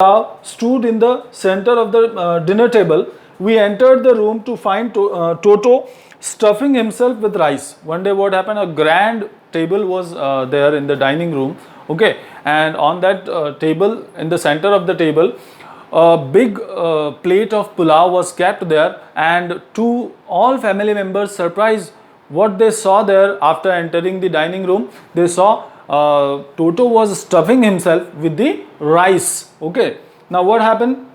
stood in the center of the dinner table. We entered the room to find Toto stuffing himself with rice. One day what happened, a grand table was there in the dining room, okay, and on that table, in the center of the table, a big plate of pulao was kept there, and to all family members' surprise, what they saw there after entering the dining room, they saw Toto was stuffing himself with the rice. Okay, now what happened?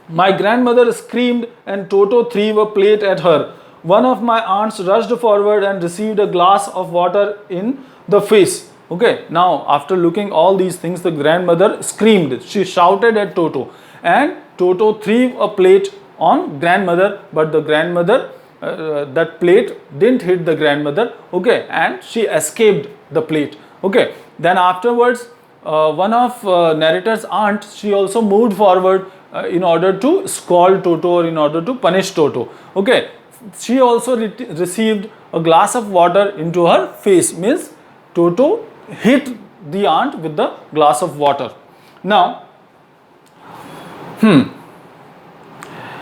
My grandmother screamed and Toto threw a plate at her. One of my aunts rushed forward and received a glass of water in the face. Okay, now after looking all these things, the grandmother screamed. She shouted at Toto, and Toto threw a plate on grandmother, but the grandmother, that plate didn't hit the grandmother. Okay, and she escaped the plate. Okay, then afterwards, one of narrator's aunt, she also moved forward in order to scold Toto, or in order to punish Toto. Okay, she also received a glass of water into her face, means Toto hit the aunt with the glass of water. Now,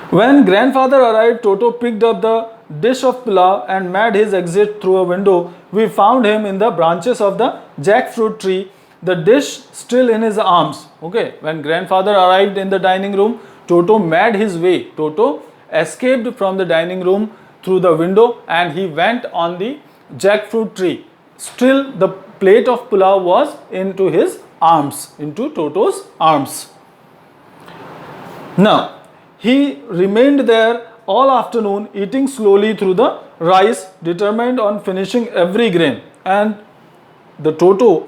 when grandfather arrived, Toto picked up the dish of pulao and made his exit through a window. We found him in the branches of the jackfruit tree, the dish still in his arms. Okay, when grandfather arrived in the dining room, Toto made his way. Toto escaped from the dining room through the window and he went on the jackfruit tree. Still the plate of pulao was into his arms, into Toto's arms. Now, he remained there all afternoon, eating slowly through the rice, determined on finishing every grain. And the Toto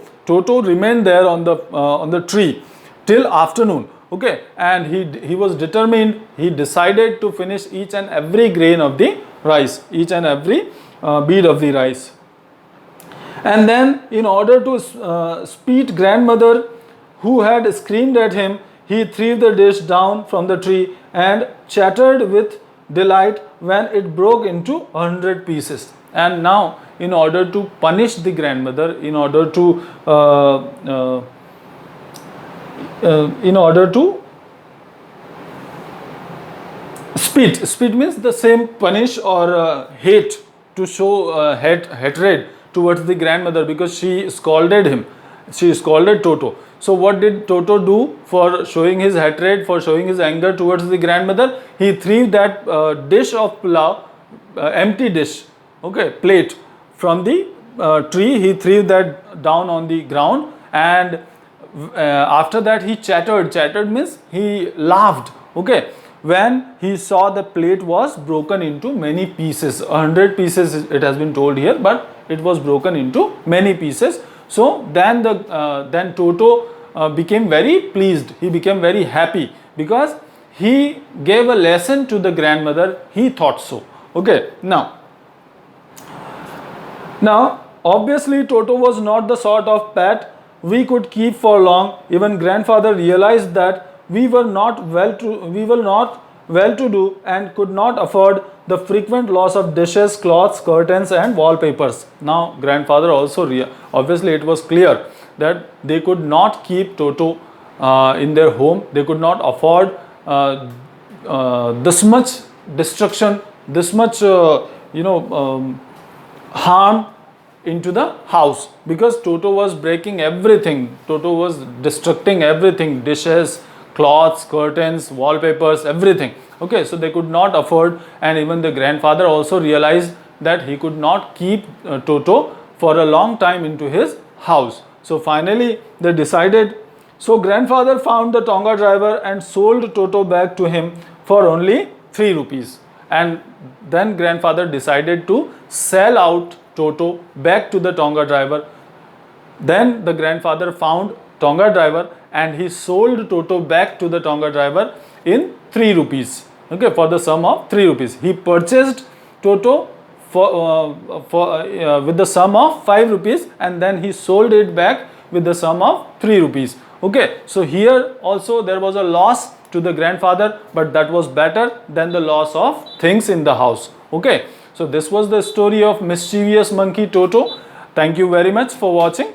remained there on the tree till afternoon. Okay, and he was determined. He decided to finish each and every grain of the rice, each and every bead of the rice. And then, in order to speed grandmother, who had screamed at him, he threw the dish down from the tree and chattered with delight when it broke into 100 pieces. And now, in order to punish the grandmother, in order to spit means the same punish or hate, to show hatred towards the grandmother, because she scolded him, she scolded Toto. So what did Toto do for showing his hatred, for showing his anger towards the grandmother? He threw that dish of pulao, empty dish, okay, plate from the tree. He threw that down on the ground, and after that he chattered. Chattered means he laughed. Okay, when he saw the plate was broken into many pieces, 100 pieces it has been told here, but it was broken into many pieces. So then then Toto became very pleased. He became very happy because he gave a lesson to the grandmother. He thought so. Okay. Now obviously Toto was not the sort of pet we could keep for long. Even grandfather realized that we were not well to do and could not afford the frequent loss of dishes, cloths, curtains and wallpapers. Now grandfather also obviously it was clear that they could not keep Toto in their home. They could not afford this much destruction, this much harm into the house, because Toto was breaking everything. Toto was destructing everything, dishes, cloths, curtains, wallpapers, everything. Okay, so they could not afford, and even the grandfather also realized that he could not keep Toto for a long time into his house. So finally they decided. So grandfather found the Tonga driver and sold Toto back to him for only 3 rupees. And then grandfather decided to sell out Toto back to the Tonga driver. Then the grandfather found Tonga driver and he sold Toto back to the Tonga driver in 3 rupees. Okay, for the sum of 3 rupees. He purchased Toto with the sum of 5 rupees and then he sold it back with the sum of 3 rupees. Okay, so here also there was a loss to the grandfather, but that was better than the loss of things in the house. Okay, so this was the story of mischievous monkey Toto. Thank you very much for watching.